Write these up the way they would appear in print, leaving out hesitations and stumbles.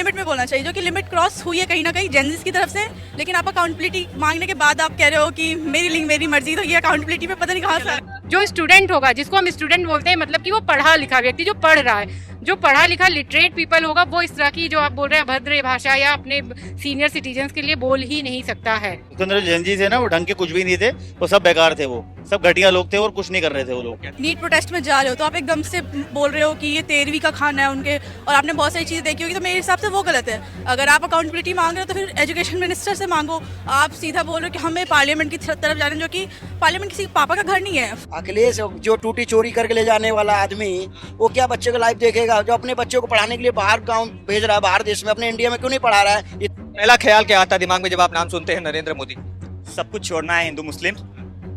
Limit में बोलना चाहिए, जो कि लिमिट क्रॉस हुई है कहीं ना कहीं जेनजिस की तरफ से। लेकिन आप अकाउंटेबिलिटी मांगने के बाद आप कह रहे हो कि मेरी लिंक मेरी मर्जी, तो ये अकाउंटेबिलिटी पे पता नहीं कहाँ से। जो स्टूडेंट होगा, जिसको हम स्टूडेंट बोलते हैं, मतलब कि वो पढ़ा लिखा व्यक्ति जो पढ़ रहा है, जो पढ़ा लिखा लिटरेट पीपल होगा, वो इस तरह की जो आप बोल रहे हैं अभद्र भाषा या अपने सीनियर सिटीजन के लिए बोल ही नहीं सकता है। उसके अंदर जेनजी थे ना, वो ढंग के कुछ भी नहीं थे, वो सब बेकार थे, वो सब घटिया लोग थे और कुछ नहीं कर रहे थे वो लोग। नीट प्रोटेस्ट में जा रहे हो तो आप एकदम से बोल रहे हो कि ये 13वीं का खाना है उनके, और आपने बहुत सारी चीज़ें देखी होगी, तो मेरे हिसाब से वो गलत है। अगर आप अकाउंटेबिलिटी मांग रहे हो तो फिर एजुकेशन मिनिस्टर से मांगो। आप सीधा बोल रहे हो कि हमें पार्लियामेंट की तरफ जाना, जो कि पार्लियामेंट किसी पापा का घर नहीं है। अखिलेश जो टूटी चोरी करके ले जाने वाला आदमी, वो क्या बच्चे का लाइफ देखेगा? जो अपने बच्चों को पढ़ाने के लिए बाहर गांव भेज रहा है, बाहर देश में, अपने इंडिया में क्यों नहीं पढ़ा रहा है? पहला ख्याल क्या आता है दिमाग में जब आप नाम सुनते हैं नरेंद्र मोदी? सब कुछ छोड़ना है, हिंदू मुस्लिम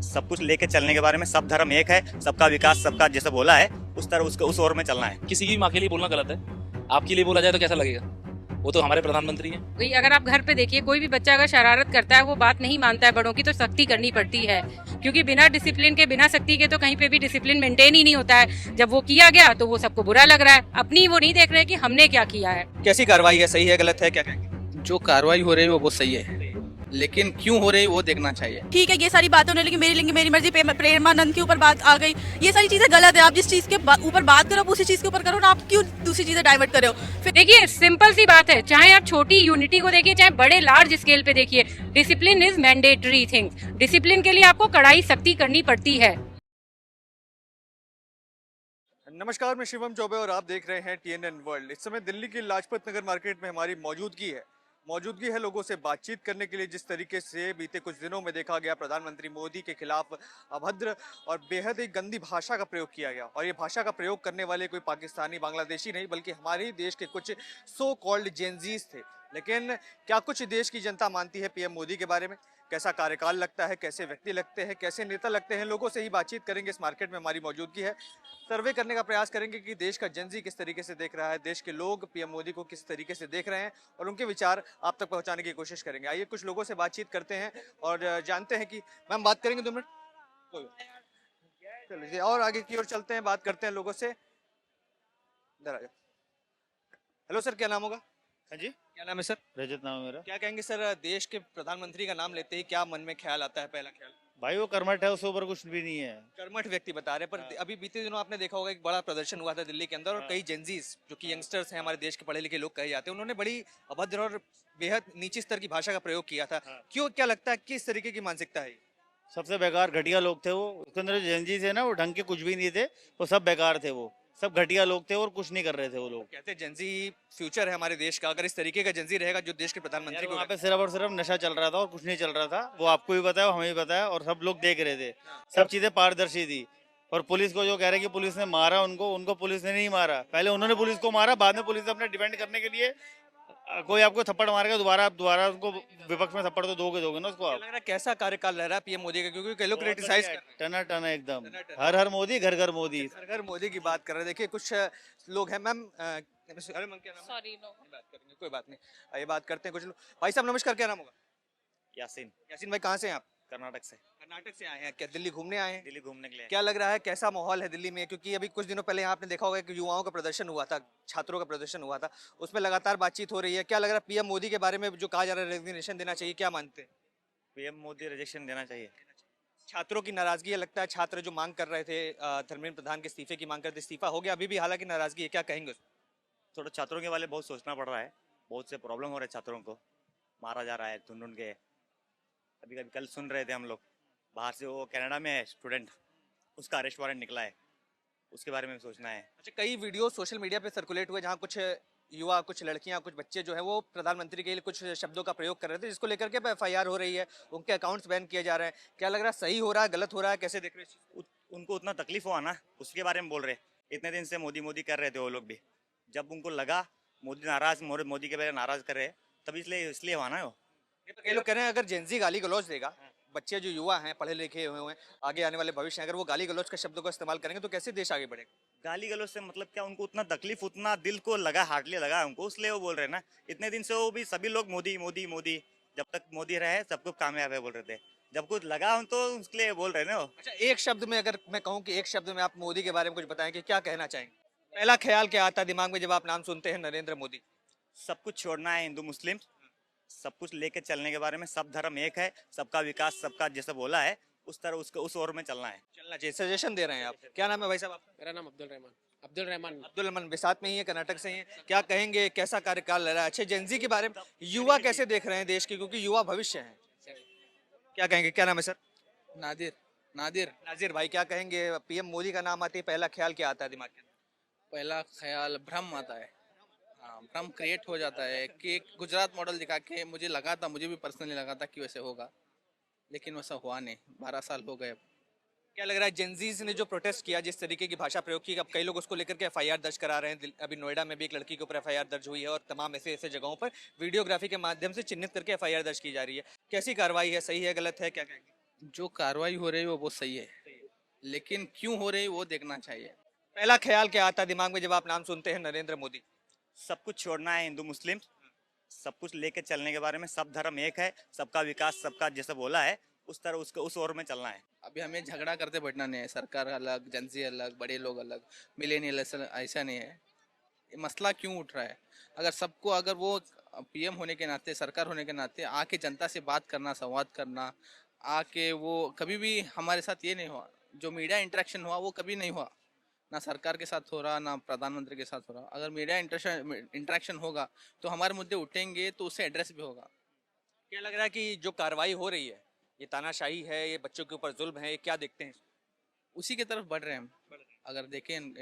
सब कुछ लेके चलने के बारे में। सब धर्म एक है, सबका विकास, सबका जैसे बोला है उस तरह उसको उस ओर में चलना है। किसी की माँ के लिए बोलना गलत है, आपके लिए बोला जाए तो कैसा लगेगा? वो तो हमारे प्रधानमंत्री हैं। वही अगर आप घर पे देखिए, कोई भी बच्चा अगर शरारत करता है, वो बात नहीं मानता है बड़ों की, तो सख्ती करनी पड़ती है, क्योंकि बिना डिसिप्लिन के, बिना सख्ती के तो कहीं पे भी डिसिप्लिन मेंटेन ही नहीं होता है। जब वो किया गया तो वो सबको बुरा लग रहा है, अपनी वो नहीं देख रहे कि हमने क्या किया है। कैसी कार्रवाई है, सही है, गलत है, क्या कहेंगे? जो कार्रवाई हो रही है वो बहुत सही है, लेकिन क्यों हो रही है वो देखना चाहिए। ठीक है, ये सारी बातें होने लगी, मेरी लिंग मेरी मर्जी, प्रेमानंद के ऊपर बात आ गई, ये सारी चीजें गलत है। आप जिस चीज के ऊपर बात करो, उसी चीज के ऊपर करो ना, आप क्यों दूसरी चीजें डाइवर्ट कर रहे हो? फिर देखिए, सिंपल सी बात है, चाहे आप छोटी यूनिटी को देखिए, चाहे बड़े लार्ज स्केल पे देखिए, discipline is mandatory thing. Discipline के लिए आपको कड़ाई सख्ती करनी पड़ती है। नमस्कार, मैं शिवम चौबे और आप देख रहे हैं TNN वर्ल्ड। इस समय दिल्ली की लाजपत नगर मार्केट में हमारी मौजूदगी है लोगों से बातचीत करने के लिए। जिस तरीके से बीते कुछ दिनों में देखा गया, प्रधानमंत्री मोदी के खिलाफ अभद्र और बेहद ही गंदी भाषा का प्रयोग किया गया, और ये भाषा का प्रयोग करने वाले कोई पाकिस्तानी, बांग्लादेशी नहीं, बल्कि हमारे ही देश के कुछ सो कॉल्ड जेनजीज थे। लेकिन क्या कुछ देश की जनता मानती है पीएम मोदी के बारे में? कैसा कार्यकाल लगता है, कैसे व्यक्ति लगते हैं, कैसे नेता लगते हैं? लोगों से ही बातचीत करेंगे। इस मार्केट में हमारी मौजूदगी है, सर्वे करने का प्रयास करेंगे कि देश का जेनजी किस तरीके से देख रहा है, देश के लोग पीएम मोदी को किस तरीके से देख रहे हैं, और उनके विचार आप तक पहुंचाने की कोशिश करेंगे। आइए कुछ लोगों से बातचीत करते हैं और जानते हैं कि मैम बात करेंगे 2 मिनट, चलिए और आगे की ओर चलते हैं, बात करते हैं लोगों से। इधर आ जाओ। हेलो सर, क्या नाम होगा? हाँ जी, क्या नाम है सर? रजत नाम है मेरा। क्या कहेंगे सर, देश के प्रधानमंत्री का नाम लेते ही क्या मन में ख्याल आता है? पहला ख्याल भाई वो कर्मठ है, उसके ऊपर कुछ भी नहीं है। कर्मठ व्यक्ति बता रहे, पर अभी बीते दिनों आपने देखा होगा एक बड़ा प्रदर्शन हुआ था दिल्ली के अंदर, और कई जेनजीज जो कि यंगस्टर्स हैं, हमारे देश के पढ़े लिखे लोग कहे जाते हैं, उन्होंने बड़ी अभद्र और बेहद नीची स्तर की भाषा का प्रयोग किया था। क्यों, क्या लगता है किस तरीके की मानसिकता है? सबसे बेकार घटिया लोग थे वो। उसके अंदर जेनजी थे ना, वो ढंग के कुछ भी नहीं थे, वो सब बेकार थे, वो सब घटिया लोग थे और कुछ नहीं कर रहे थे वो लोग। कहते हैं जेनजी फ्यूचर है हमारे देश का, अगर इस तरीके का जेनजी रहेगा जो देश के प्रधानमंत्री को। वहाँ पे सिर्फ और सिर्फ नशा चल रहा था और कुछ नहीं चल रहा था, वो आपको भी पता है, हमें भी पता है, और सब लोग देख रहे थे। सब चीजें पारदर्शी थी। और पुलिस को जो कह रहे कि पुलिस ने मारा उनको पुलिस ने नहीं मारा। पहले उन्होंने पुलिस को मारा, बाद में पुलिस ने अपने डिफेंड करने के लिए कोई आपको थप्पड़ मारेगा, दोबारा उनको विपक्ष में थप्पड़ तो दोगे ना उसको आप। लग रहा है कैसा कार्यकाल रह रहा है पीएम मोदी का, क्योंकि कई लोग क्रिटिसाइज टना टना एकदम, हर हर मोदी घर घर मोदी। घर मोदी की बात कर रहे हैं। देखिए कुछ लोग हैं। मैम अरे मैम क्या नाम है? सॉरी, नो बात करेंगे, कोई बात नहीं, आइए बात करते हैं कुछ लोग। भाई साहब नमस्कार, क्या नाम होगा? यासीन, यासीन भाई, कहाँ से हैं आप? कर्नाटक से। कर्नाटक से आए हैं क्या? दिल्ली घूमने आए हैं? दिल्ली घूमने के लिए। क्या लग रहा है, कैसा माहौल है दिल्ली में? क्योंकि अभी कुछ दिनों पहले यहाँ आपने देखा होगा कि युवाओं का प्रदर्शन हुआ था, छात्रों का प्रदर्शन हुआ था, उसमें लगातार बातचीत हो रही है। क्या लग रहा है पीएम मोदी के बारे में जो कहा जा रहा है रेजिग्नेशन देना चाहिए, क्या मानते हैं? पीएम मोदी रिजेक्शन देना चाहिए। छात्रों की नाराजगी है, लगता है छात्र जो मांग कर रहे थे, धर्मेंद्र प्रधान के इस्तीफे की मांग करते, इस्तीफा हो गया, अभी भी हालांकि नाराजगी है, क्या कहेंगे? थोड़ा छात्रों के वाले बहुत सोचना पड़ रहा है, बहुत से प्रॉब्लम हो रहे हैं, छात्रों को मारा जा रहा है ढूंढ के। अभी कभी कल सुन रहे थे हम लोग, बाहर से वो कनाडा में है स्टूडेंट, उसका अरेस्ट वारंट निकला है, उसके बारे में सोचना है। अच्छा, कई वीडियो सोशल मीडिया पे सर्कुलेट हुए जहाँ कुछ युवा, कुछ लड़कियां, कुछ बच्चे जो है वो प्रधानमंत्री के लिए कुछ शब्दों का प्रयोग कर रहे थे, जिसको लेकर के FIR हो रही है, उनके अकाउंट्स बैन किए जा रहे हैं। क्या लग रहा है, सही हो रहा है, गलत हो रहा है, कैसे देख रहे हैं? उनको उतना तकलीफ हुआ ना, उसके बारे में बोल रहे। इतने दिन से मोदी मोदी कर रहे थे वो लोग भी, जब उनको लगा मोदी के बारे में नाराज कर रहे, तब इसलिए हुआ ना वो। कई लोग कह रहे हैं अगर जेनजी गाली गलौज देगा, बच्चे जो युवा हैं, पढ़े लिखे हुए हैं, आगे आने वाले भविष्य हैं, अगर वो गाली गलौज का शब्दों का इस्तेमाल करेंगे तो कैसे देश आगे बढ़ेगा? गाली गलौज से मतलब क्या, उनको उतना तकलीफ, उतना दिल को लगा, हार्डली लगा उनको, इसलिए वो बोल रहे हैं ना। इतने दिन से वो भी सभी लोग मोदी मोदी मोदी, जब तक मोदी रहे सब कुछ कामयाब है बोल रहे थे, जब कुछ लगा तो उसके लिए बोल रहे हैं ना वो। अच्छा, एक शब्द में अगर मैं कहूँ कि एक शब्द में आप मोदी के बारे में कुछ बताएं कि क्या कहना चाहेंगे? पहला ख्याल क्या आता है दिमाग में जब आप नाम सुनते हैं नरेंद्र मोदी? सब कुछ छोड़ना है, हिंदू मुस्लिम सब कुछ लेके चलने के बारे में। सब धर्म एक है, सबका विकास सबका, जैसे बोला है उस तरह उसको उस ओर में चलना है। चलना चाहिए, सजेशन दे रहे हैं आप। क्या नाम है भाई साहब आपका? मेरा नाम अब्दुल रहमान। अब्दुल रहमान। अब्दुल अमन भी साथ में ही है, कर्नाटक से ही है। क्या कहेंगे, कैसा कार्यकाल रह रहा है? अच्छे जेनजी के बारे में युवा कैसे देख रहे हैं देश की, क्योंकि युवा भविष्य है। क्या कहेंगे, क्या नाम है सर? नादिर नादिर नाजिर भाई, क्या कहेंगे? पीएम मोदी का नाम आते ही पहला ख्याल क्या आता है दिमाग के अंदर? पहला ख्याल भ्रम आता है। हाँ, भ्रम क्रिएट हो जाता है कि एक गुजरात मॉडल दिखा के मुझे लगा था, मुझे भी पर्सनली लगा था कि वैसे होगा, लेकिन वैसा हुआ नहीं। 12 साल हो गए। क्या लग रहा है जेनजीज ने जो प्रोटेस्ट किया, जिस तरीके की भाषा प्रयोग की, अब कई लोग उसको लेकर के एफआईआर दर्ज करा रहे हैं। अभी नोएडा में भी एक लड़की के ऊपर एफआईआर दर्ज हुई है और तमाम ऐसे ऐसे जगहों पर वीडियोग्राफी के माध्यम से चिन्हित करके एफआईआर दर्ज की जा रही है। कैसी कार्रवाई है, सही है, गलत है, क्या कहेंगे? जो कार्रवाई हो रही है वो बहुत सही है, लेकिन क्यों हो रही है वो देखना चाहिए। पहला ख्याल क्या आता है दिमाग में जब आप नाम सुनते हैं नरेंद्र मोदी? सब कुछ छोड़ना है, हिंदू मुस्लिम सब कुछ लेके चलने के बारे में। सब धर्म एक है, सबका विकास सबका, जैसे बोला है उस तरह उसको उस ओर में चलना है। अभी हमें झगड़ा करते बैठना नहीं है। सरकार अलग, जनजी अलग, बड़े लोग अलग, मिलेनियल ऐसा नहीं है। ये मसला क्यों उठ रहा है? अगर सबको, अगर वो पीएम होने के नाते, सरकार होने के नाते आके जनता से बात करना, संवाद करना, आके वो कभी भी हमारे साथ ये नहीं हुआ। जो मीडिया इंटरेक्शन हुआ वो कभी नहीं हुआ, ना सरकार के साथ हो रहा, ना प्रधानमंत्री के साथ हो रहा। अगर मीडिया इंटरेक्शन होगा तो हमारे मुद्दे उठेंगे, तो उससे एड्रेस भी होगा। क्या लग रहा है कि जो कार्रवाई हो रही है, ये तानाशाही है, ये बच्चों के ऊपर जुल्म है, ये क्या देखते हैं? उसी की तरफ बढ़ रहे हैं हम। अगर देखें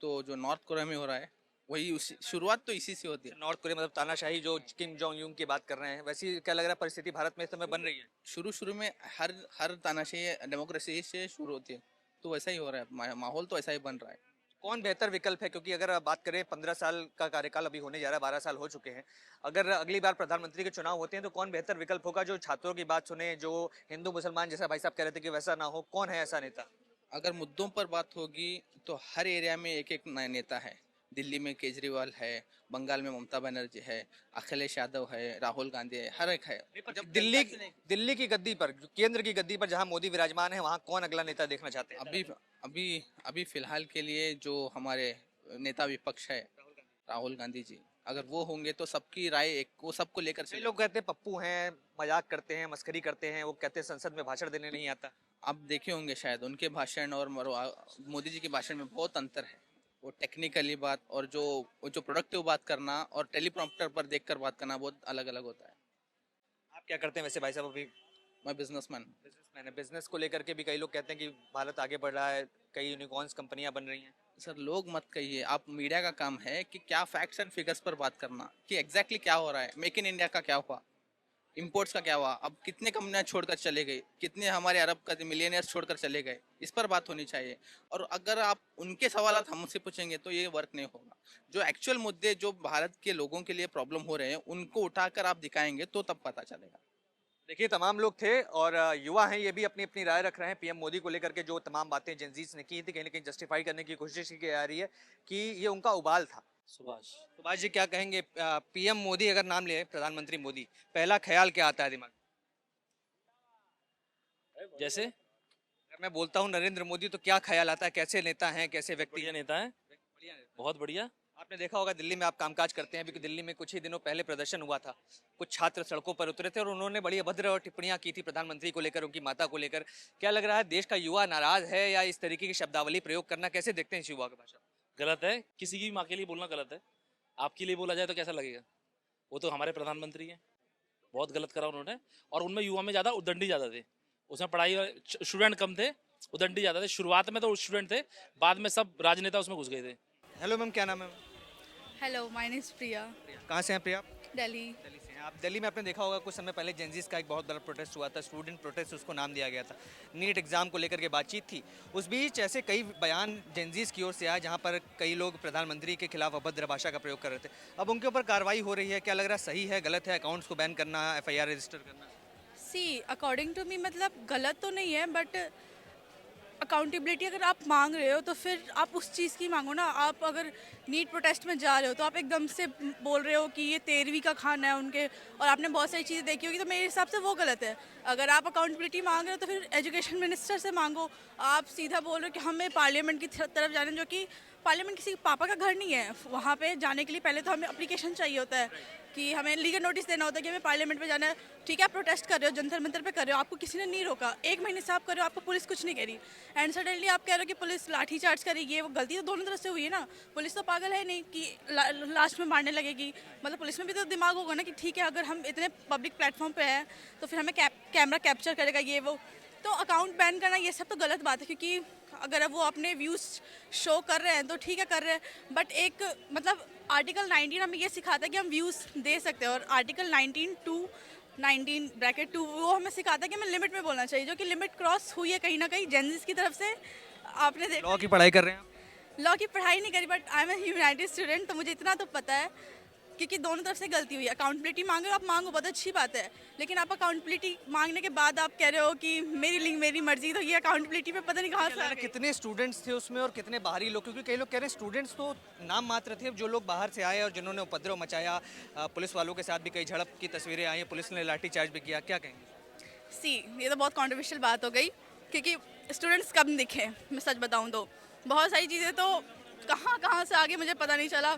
तो जो नॉर्थ कोरिया में हो रहा है, वही उसी शुरुआत तो इसी से होती है। नॉर्थ कोरिया मतलब तानाशाही, जो किम जोंग यूंग की बात कर रहे हैं, वैसी क्या लग रहा है परिस्थिति भारत में इस समय बन रही है? शुरू में हर तानाशाही डेमोक्रेसी से शुरू होती है, तो वैसा ही हो रहा है। माहौल तो ऐसा ही बन रहा है। कौन बेहतर विकल्प है? क्योंकि अगर बात करें 15 साल का कार्यकाल अभी होने जा रहा है, 12 साल हो चुके हैं। अगर अगली बार प्रधानमंत्री के चुनाव होते हैं तो कौन बेहतर विकल्प होगा, जो छात्रों की बात सुने, जो हिंदू मुसलमान, जैसा भाई साहब कह रहे थे कि वैसा ना हो? कौन है ऐसा नेता? अगर मुद्दों पर बात होगी तो हर एरिया में एक एक नया नेता है। दिल्ली में केजरीवाल है, बंगाल में ममता बनर्जी है, अखिलेश यादव है, राहुल गांधी है, हर एक है। जब दिल्ली की गद्दी पर, केंद्र की गद्दी पर जहां मोदी विराजमान है, वहां कौन अगला नेता देखना चाहते हैं? अभी फिलहाल के लिए जो हमारे नेता विपक्ष है, राहुल गांधी जी, अगर वो होंगे तो सबकी राय एक, वो सबको लेकर कई चले। लोग कहते हैं पप्पू हैं, मजाक करते हैं, मस्करी करते हैं, वो कहते हैं संसद में भाषण देने नहीं आता। आप देखे होंगे शायद उनके भाषण और मोदी जी के भाषण में बहुत अंतर है। वो टेक्निकली बात और जो प्रोडक्टिव बात करना और टेलीप्रॉम्प्टर पर देखकर बात करना बहुत अलग अलग होता है। आप क्या करते हैं वैसे भाई साहब? अभी मैं बिजनेसमैन। बिजनेसमैन है। बिजनेस को लेकर के भी कई लोग कहते हैं कि भारत आगे बढ़ रहा है, कई यूनिकॉर्न्स कंपनियां बन रही हैं। सर लोग मत कहिए, आप मीडिया का काम है कि क्या फैक्ट्स एंड फिगर्स पर बात करना, कि एग्जैक्टली क्या हो रहा है। मेक इन इंडिया का क्या हुआ, इंपोर्ट्स का क्या हुआ, अब कितने कंपनियां छोड़कर चले गए, कितने हमारे अरब का मिलियनियर्स छोड़कर चले गए, इस पर बात होनी चाहिए। और अगर आप उनके सवाल हमसे पूछेंगे तो ये वर्क नहीं होगा। जो एक्चुअल मुद्दे जो भारत के लोगों के लिए प्रॉब्लम हो रहे हैं उनको उठाकर आप दिखाएंगे तो तब पता चलेगा। देखिए, तमाम लोग थे और युवा हैं, ये भी अपनी अपनी राय रख रहे हैं पीएम मोदी को लेकर के। जो तमाम बातें जेनजीज ने की थी, कहीं ना कहीं जस्टिफाई करने की कोशिश की जा रही है कि ये उनका उबाल था। सुभाष जी, क्या कहेंगे? पीएम मोदी अगर नाम ले, प्रधानमंत्री मोदी, पहला ख्याल क्या आता है दिमाग में? जैसे अगर मैं बोलता हूँ नरेंद्र मोदी तो क्या ख्याल आता है? कैसे नेता हैं, कैसे व्यक्ति? बढ़िया नेता है, बढ़िया नेता। बहुत बढ़िया। आपने देखा होगा दिल्ली में आप कामकाज करते हैं, क्योंकि दिल्ली में कुछ ही दिनों पहले प्रदर्शन हुआ था। कुछ छात्र सड़कों पर उतरे थे और उन्होंने बड़ी अभद्र टिप्पणियां की थी प्रधानमंत्री को लेकर, उनकी माता को लेकर। क्या लग रहा है, देश का युवा नाराज है या इस तरीके की शब्दावली प्रयोग करना कैसे देखते हैं इस युवा की भाषा? गलत है, किसी की माँ के लिए बोलना गलत है। आपके लिए बोला जाए तो कैसा लगेगा? वो तो हमारे प्रधानमंत्री हैं, बहुत गलत करा उन्होंने। और उनमें युवा में ज़्यादा उदंडी ज़्यादा थे, उसमें पढ़ाई स्टूडेंट कम थे, उदंडी ज़्यादा थे। शुरुआत में तो स्टूडेंट थे, बाद में सब राजनेता उसमें घुस गए थे। हेलो मैम, क्या नाम है? हेलो, माय नेम इज प्रिया, कहाँ से हैं प्रिया? दिल्ली। दिल्ली से हैं आप। दिल्ली में आपने देखा होगा कुछ समय पहले जेनजीज का एक बहुत बड़ा प्रोटेस्ट हुआ था, स्टूडेंट प्रोटेस्ट उसको नाम दिया गया था। नीट एग्जाम को लेकर के बातचीत थी। उस बीच ऐसे कई बयान जेनजीज की ओर से आए जहां पर कई लोग प्रधानमंत्री के खिलाफ अभद्र भाषा का प्रयोग कर रहे थे। अब उनके ऊपर कार्रवाई हो रही है। क्या लग रहा है, सही है, गलत है? अकाउंट्स को बैन करना, एफआईआर रजिस्टर करना? सी अकॉर्डिंग टू मी मतलब गलत तो नहीं है, बट अकाउंटेबिलिटी अगर आप मांग रहे हो तो फिर आप उस चीज़ की मांगो ना। आप अगर नीट प्रोटेस्ट में जा रहे हो तो आप एकदम से बोल रहे हो कि ये 13वीं का खाना है उनके, और आपने बहुत सारी चीज़ें देखी होगी, तो मेरे हिसाब से वो गलत है। अगर आप अकाउंटेबिलिटी मांग रहे हो तो फिर एजुकेशन मिनिस्टर से मांगो। आप सीधा बोल रहे हो कि हमें पार्लियामेंट की तरफ जाना, जो कि पार्लियामेंट किसी पापा का घर नहीं है। वहाँ पे जाने के लिए पहले तो हमें एप्लीकेशन चाहिए होता है कि हमें लीगल नोटिस देना होता है कि हमें पार्लियामेंट में जाना है। ठीक है, आप प्रोटेस्ट कर रहे हो, जंतर मंतर पे कर रहे हो, आपको किसी ने नहीं रोका, 1 महीने से आप कर रहे हो, आपको पुलिस कुछ नहीं कह रही, एंड सडनली आप कह रहे हो कि पुलिस लाठी चार्ज करेगी। वो गलती तो दोनों तरफ से हुई है ना। पुलिस तो पागल है नहीं कि लास्ट में मारने लगेगी। मतलब पुलिस में भी तो दिमाग होगा ना कि ठीक है, अगर हम इतने पब्लिक प्लेटफॉर्म पे हैं तो फिर हमें कैमरा कैप्चर करेगा ये वो। तो अकाउंट बैन करना ये सब तो गलत बात है, क्योंकि अगर वो अपने व्यूज़ शो कर रहे हैं तो ठीक है, कर रहे हैं, बट एक मतलब आर्टिकल 19 हमें ये सिखाता है कि हम व्यूज़ दे सकते हैं, और आर्टिकल 19(2) वो हमें सिखाता है कि हमें लिमिट में बोलना चाहिए, जो कि लिमिट क्रॉस हुई है कहीं ना कहीं जेनजिस की तरफ से। आपने देखा लॉ की पढ़ाई कर रहे हैं आप? लॉ की पढ़ाई नहीं करी, but I am a humanities student, तो मुझे इतना तो पता है, क्योंकि दोनों तरफ से गलती हुई है। अकाउंटेबिलिटी मांगे आप मांगो, बहुत अच्छी बात है, लेकिन आप अकाउंटेबिलिटी मांगने के बाद आप कह रहे हो कि मेरी लिंक मेरी मर्जी, तो ये अकाउंटेबिलिटी पे पता नहीं कहाँ से आ गई। कितने स्टूडेंट्स थे उसमें और कितने बाहरी लोग, क्योंकि कई लोग कह रहे हैं स्टूडेंट्स तो नाम मात्र थे, जो लोग बाहर से आए और जिन्होंने उपद्रव मचाया, पुलिस वालों के साथ भी कई झड़प की तस्वीरें आई हैं, पुलिस ने लाठीचार्ज भी किया, क्या कहेंगे? ये तो बहुत कॉन्ट्रोवर्शियल बात हो गई, क्योंकि स्टूडेंट्स कब दिखे, मैं सच बताऊँ तो बहुत सारी चीज़ें तो कहाँ से आगे मुझे पता नहीं चला।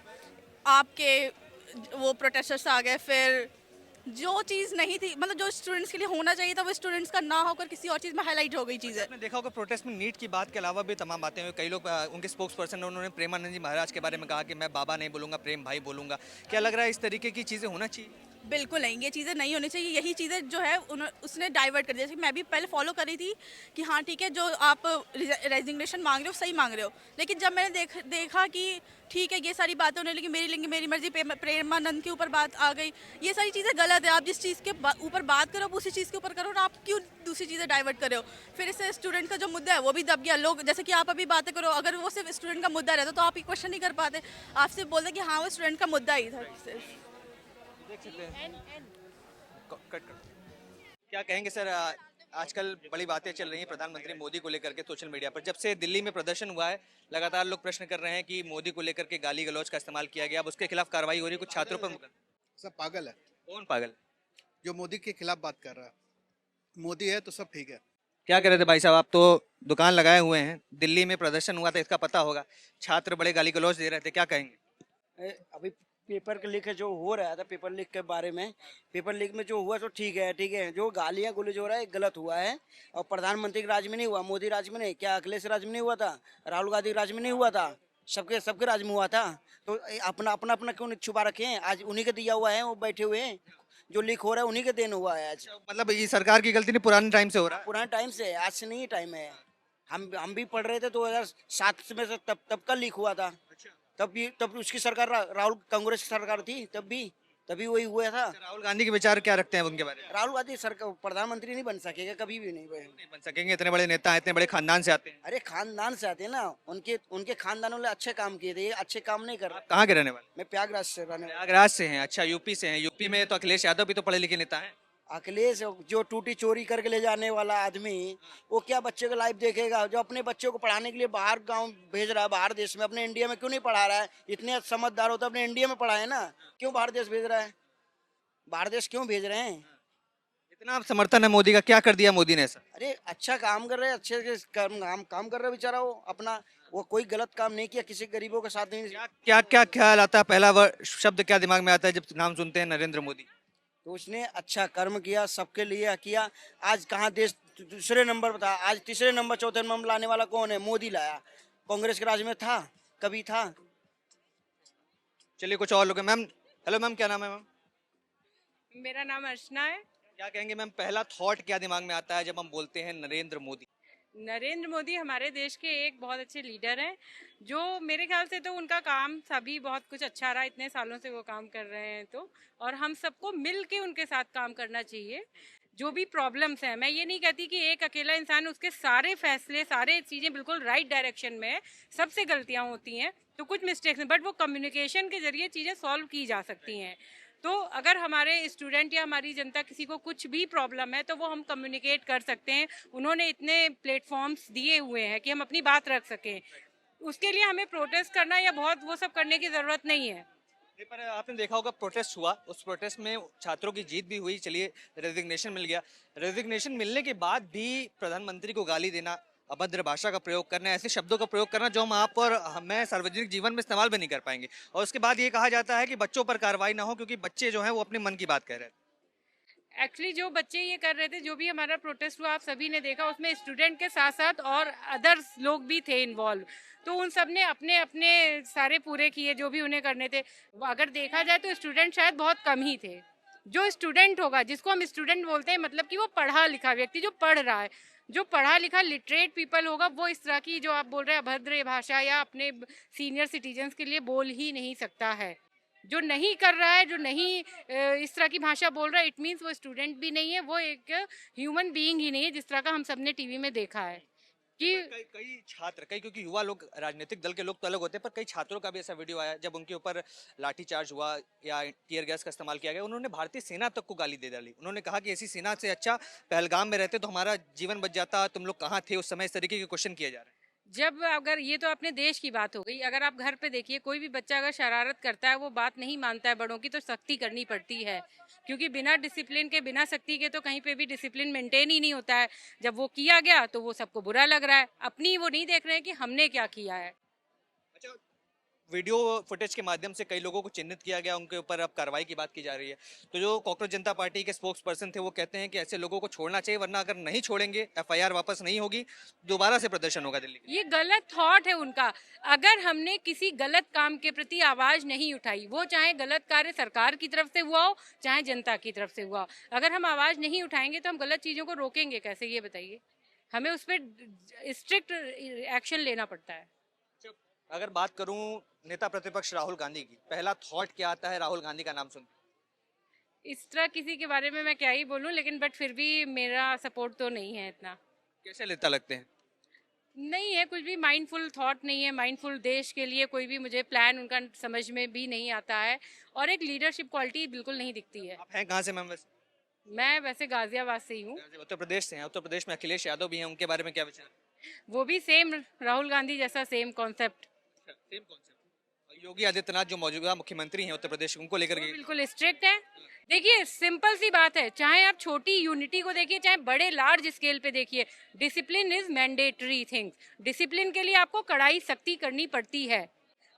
आपके वो प्रोटेस्टर्स आ गए, फिर जो चीज़ नहीं थी, मतलब जो स्टूडेंट्स के लिए होना चाहिए था वो स्टूडेंट्स का ना होकर किसी और चीज़ में हाईलाइट हो गई चीज़ें। आपने देखा होगा प्रोटेस्ट में नीट की बात के अलावा भी तमाम बातें हुई, कई लोग उनके स्पोक्स पर्सन ने उन्होंने प्रेमानंद जी महाराज के बारे में कहा कि मैं बाबा नहीं बोलूँगा, प्रेम भाई बोलूँगा। क्या लग रहा है इस तरीके की चीज़ें होना चाहिए? बिल्कुल नहीं, ये चीज़ें नहीं होनी चाहिए। यही चीज़ें जो है उसने डाइवर्ट कर दिया। जैसे मैं भी पहले फॉलो कर रही थी कि हाँ ठीक है, जो आप रेजिग्नेशन मांग रहे हो सही मांग रहे हो, लेकिन जब मैंने देखा कि ठीक है ये सारी बातें होने लगी, मेरी लिंग मेरी मर्जी, प्रेमानंद के ऊपर बात आ गई, ये सारी चीज़ें गलत है। आप जिस चीज़ के ऊपर बात करो उसी चीज़ के ऊपर करो ना, आप क्यों दूसरी चीज़ें डाइवर्ट कर रहे हो? फिर इससे स्टूडेंट का जो मुद्दा है वो भी दब गया। लोग जैसे कि आप अभी बातें करो, अगर वो सिर्फ स्टूडेंट का मुद्दा रहता तो आप ये क्वेश्चन नहीं कर पाते, आप सिर्फ बोलते कि हाँ वो स्टूडेंट का मुद्दा ही था सिर्फ। देख सकते हैं कट कर। क्या कहेंगे सर, आजकल बड़ी बातें चल रही हैं प्रधानमंत्री मोदी को लेकर के सोशल मीडिया पर। जब से दिल्ली में प्रदर्शन हुआ है, लगातार लोग प्रश्न कर रहे हैं कि मोदी को लेकर के गाली गलौज का इस्तेमाल किया गया, अब उसके खिलाफ कार्रवाई हो रही है, कुछ छात्रों पर। सब पागल है। कौन पागल? जो मोदी के खिलाफ बात कर रहा है, मोदी है तो सब ठीक है। क्या कह रहे थे भाई साहब, आप तो दुकान लगाए हुए हैं, दिल्ली में प्रदर्शन हुआ था, इसका पता होगा, छात्र बड़े गाली गलौज दे रहे थे, क्या कहेंगे? अभी पेपर के लीक जो हो रहा था, पेपर लीक के बारे में, पेपर लीक में जो हुआ तो ठीक है, जो गालियां गुलज हो रहा है गलत हुआ है, और प्रधानमंत्री के राज में नहीं हुआ, मोदी राज में नहीं, क्या अखिलेश राज में नहीं हुआ था, राहुल गांधी राज में नहीं हुआ था, सबके राज में हुआ था। तो अपना क्यों छुपा रखे हैं? आज उन्हीं के दिया हुआ है, वो बैठे हुए हैं, जो लीक हो रहा है उन्हीं के देन हुआ है आज। मतलब ये सरकार की गलती नहीं, पुराने टाइम से हो रहा है? पुराने टाइम से, आज से नहीं टाइम है। हम भी पढ़ रहे थे 2007 में से, तब का लीक हुआ था, तब उसकी सरकार राहुल कांग्रेस की सरकार थी, तभी वही हुआ था। राहुल गांधी के विचार क्या रखते हैं उनके बारे में? राहुल गांधी सरकार प्रधानमंत्री नहीं बन सकेगा, कभी भी नहीं बन सकेंगे, इतने बड़े नेता हैं, इतने बड़े खानदान से आते हैं। अरे खानदान से आते हैं ना, उनके खानदान वाले अच्छे काम किए थे, अच्छे काम नहीं कर रहे। कहाँ के रहने वाले? मैं प्रयागराज से रहने वाला। प्रयागराज से हैं, अच्छा, यूपी से हैं। यूपी में तो अखिलेश यादव भी तो पढ़े लिखे नेता हैं। अखिलेश जो टूटी चोरी करके ले जाने वाला आदमी, वो क्या बच्चे का लाइफ देखेगा? जो अपने बच्चों को पढ़ाने के लिए बाहर गांव भेज रहा है, बाहर देश में, अपने इंडिया में क्यों नहीं पढ़ा रहा है? इतने समझदार होता अपने इंडिया में पढ़ाए ना, क्यों बाहर देश भेज रहा है? बाहर देश क्यों भेज रहे हैं? इतना समर्थन है मोदी का, क्या कर दिया मोदी ने ऐसा? अरे अच्छा काम कर रहे हैं, अच्छे काम कर रहे बेचारा, वो अपना वो कोई गलत काम नहीं किया, किसी गरीबों के साथ नहीं। क्या ख्याल आता है, पहला शब्द क्या दिमाग में आता है जब नाम सुनते हैं नरेंद्र मोदी? तो उसने अच्छा कर्म किया, सबके लिए किया। आज कहाँ देश दूसरे नंबर पर था, आज तीसरे नंबर चौथे नंबर लाने वाला कौन है? मोदी लाया। कांग्रेस के राज में था, कभी था? चलिए कुछ और लोग हैं। मैम, हेलो मैम, क्या नाम है मैम? मेरा नाम अर्चना है। क्या कहेंगे मैम, पहला थॉट क्या दिमाग में आता है जब हम बोलते हैं नरेंद्र मोदी? नरेंद्र मोदी हमारे देश के एक बहुत अच्छे लीडर हैं, जो मेरे ख्याल से तो उनका काम सभी बहुत कुछ अच्छा रहा, इतने सालों से वो काम कर रहे हैं, तो और हम सबको मिल के उनके साथ काम करना चाहिए। जो भी प्रॉब्लम्स हैं, मैं ये नहीं कहती कि एक अकेला इंसान उसके सारे फैसले सारे चीज़ें बिल्कुल राइट डायरेक्शन में है, सबसे गलतियाँ होती हैं, तो कुछ मिस्टेक्स हैं, बट वो कम्युनिकेशन के जरिए चीज़ें सॉल्व की जा सकती हैं। तो अगर हमारे स्टूडेंट या हमारी जनता किसी को कुछ भी प्रॉब्लम है तो वो हम कम्युनिकेट कर सकते हैं। उन्होंने इतने प्लेटफॉर्म्स दिए हुए हैं कि हम अपनी बात रख सकें। उसके लिए हमें प्रोटेस्ट करना या बहुत वो सब करने की ज़रूरत नहीं है। पर आपने देखा होगा प्रोटेस्ट हुआ, उस प्रोटेस्ट में छात्रों की जीत भी हुई, चलिए रेजिग्नेशन मिल गया। रेजिग्नेशन मिलने के बाद भी प्रधानमंत्री को गाली देना, अभद्र भाषा का प्रयोग करना, ऐसे शब्दों का प्रयोग करना जो हम आप और मैं सार्वजनिक जीवन में इस्तेमाल भी नहीं कर पाएंगे, और उसके बाद ये कहा जाता है कि बच्चों पर कार्रवाई ना हो क्योंकि बच्चे जो हैं वो अपने मन की बात कह रहे हैं। एक्चुअली जो बच्चे ये कर रहे थे, जो भी हमारा प्रोटेस्ट हुआ आप सभी ने देखा, उसमें स्टूडेंट के साथ साथ और अदर्स लोग भी थे इन्वॉल्व। तो उन सब ने अपने अपने सारे पूरे किए जो भी उन्हें करने थे। अगर देखा जाए तो स्टूडेंट शायद बहुत कम ही थे। जो स्टूडेंट होगा, जिसको हम स्टूडेंट बोलते हैं, मतलब कि वो पढ़ा लिखा व्यक्ति जो पढ़ रहा है, जो पढ़ा लिखा लिटरेट पीपल होगा, वो इस तरह की जो आप बोल रहे हैं अभद्र भाषा या अपने सीनियर सिटीजन्स के लिए बोल ही नहीं सकता है। जो नहीं कर रहा है, जो नहीं इस तरह की भाषा बोल रहा है, इट मीन्स वो स्टूडेंट भी नहीं है, वो एक ह्यूमन बीइंग ही नहीं है, जिस तरह का हम सब ने टीवी में देखा है कि कई छात्र, क्योंकि युवा लोग, राजनीतिक दल के लोग तो अलग होते हैं, पर कई छात्रों का भी ऐसा वीडियो आया जब उनके ऊपर लाठीचार्ज हुआ या टीयर गैस का इस्तेमाल किया गया। उन्होंने भारतीय सेना तक को गाली दे डाली। उन्होंने कहा कि ऐसी सेना से अच्छा पहलगाम में रहते तो हमारा जीवन बच जाता, तुम लोग कहाँ थे उस समय, इस तरीके के क्वेश्चन किए जा रहे हैं। जब अगर ये तो अपने देश की बात हो गई, अगर आप घर पे देखिए कोई भी बच्चा अगर शरारत करता है, वो बात नहीं मानता है बड़ों की, तो सख्ती करनी पड़ती है, क्योंकि बिना डिसिप्लिन के, बिना सख्ती के तो कहीं पे भी डिसिप्लिन मेंटेन ही नहीं होता है। जब वो किया गया तो वो सबको बुरा लग रहा है, अपनी वो नहीं देख रहे हैं कि हमने क्या किया है। अच्छा, वीडियो फुटेज के माध्यम से कई लोगों को चिन्हित किया गया, उनके ऊपर अब कार्रवाई की बात की जा रही है। तो जो कॉकरोच जनता पार्टी के स्पोक्स पर्सन थे वो कहते हैं कि ऐसे लोगों को छोड़ना चाहिए, वरना अगर नहीं छोड़ेंगे, एफआईआर वापस नहीं होगी, दोबारा से प्रदर्शन होगा दिल्ली में। ये गलत थॉट है उनका। अगर हमने किसी गलत काम के प्रति आवाज नहीं उठाई, वो चाहे गलत कार्य सरकार की तरफ से हुआ हो, चाहे जनता की तरफ से हुआ हो, अगर हम आवाज नहीं उठाएंगे तो हम गलत चीजों को रोकेंगे कैसे, ये बताइए। हमें उस पर स्ट्रिक्ट एक्शन लेना पड़ता है। अगर बात करूं नेता प्रतिपक्ष राहुल गांधी की, पहला थॉट क्या आता है राहुल गांधी का नाम सुन? इस तरह किसी के बारे में मैं क्या ही बोलूं, लेकिन बट फिर भी मेरा सपोर्ट तो नहीं है इतना। कैसे नेता लगते हैं? नहीं है कुछ भी, माइंडफुल थॉट नहीं है, माइंडफुल देश के लिए कोई भी मुझे प्लान उनका समझ में भी नहीं आता है, और एक लीडरशिप क्वालिटी बिल्कुल नहीं दिखती है। आप हैं कहाँ से मैम? वैसे मैं वैसे गाजियाबाद से ही हूँ। उत्तर प्रदेश से हैं। उत्तर प्रदेश में अखिलेश यादव भी हैं, उनके बारे में क्या विचार? वो भी सेम राहुल गांधी जैसा same concept. Same concept. Yogi Adityanath जो मौजूदा मुख्यमंत्री हैं उत्तर प्रदेश, उनको लेकर के बिल्कुल स्ट्रिक्ट है। देखिए सिंपल सी बात है, चाहे आप छोटी यूनिटी को देखिए, चाहे बड़े लार्ज स्केल पे देखिए, discipline is mandatory things. Discipline के लिए आपको कड़ाई सख्ती करनी पड़ती है।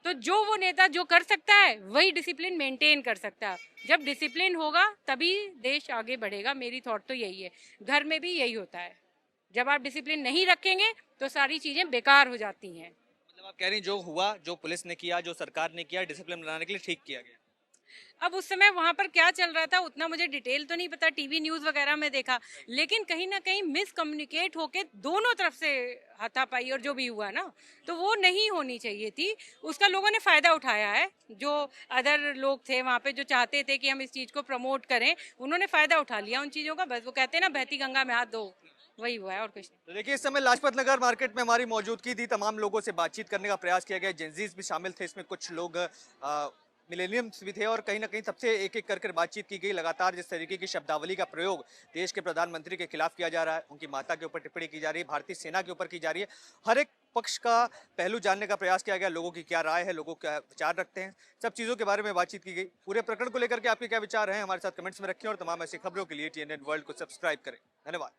तो जो वो नेता जो कर सकता है वही डिसिप्लिन मेंटेन कर सकता है। जब डिसिप्लिन होगा तभी देश आगे बढ़ेगा। मेरी थॉट तो यही है। घर में भी यही होता है, जब आप डिसिप्लिन नहीं रखेंगे तो सारी चीजें बेकार हो जाती हैं। मतलब आप कह रही हैं जो हुआ, जो पुलिस ने किया, जो सरकार ने किया, डिसिप्लिन बनाने के लिए ठीक किया गया। अब उस समय वहां पर क्या चल रहा था उतना मुझे डिटेल तो नहीं पता, टीवी न्यूज वगैरह में देखा, लेकिन कहीं ना कहीं मिसकम्युनिकेट होके दोनों तरफ से हाथापाई और जो भी हुआ ना, तो वो नहीं होनी चाहिए थी। उसका लोगों ने फायदा उठाया है। जो अदर लोग थे वहाँ पे जो चाहते थे कि हम इस चीज को प्रमोट करें, उन्होंने फायदा उठा लिया उन चीजों का। बस वो कहते हैं ना, बहती गंगा में हाथ धो, वही हुआ है और कुछ नहीं। तो देखिए इस समय लाजपत नगर मार्केट में हमारी मौजूदगी थी, तमाम लोगों से बातचीत करने का प्रयास किया गया। जेंजीज भी शामिल थे इसमें, कुछ लोग मिलेनियम्स भी थे, और कहीं ना कहीं सबसे एक एक कर बातचीत की गई। लगातार जिस तरीके की शब्दावली का प्रयोग देश के प्रधानमंत्री के खिलाफ किया जा रहा है, उनकी माता के ऊपर टिप्पणी की जा रही है, भारतीय सेना के ऊपर की जा रही है, हर एक पक्ष का पहलू जानने का प्रयास किया गया। लोगों की क्या राय है, लोगों क्या विचार रखते हैं, सब चीज़ों के बारे में बातचीत की गई। पूरे प्रकरण को लेकर के आपके क्या विचार हैं, हमारे साथ कमेंट्स में रखें, और तमाम ऐसी खबरों के लिए TNN वर्ल्ड को सब्सक्राइब करें। धन्यवाद।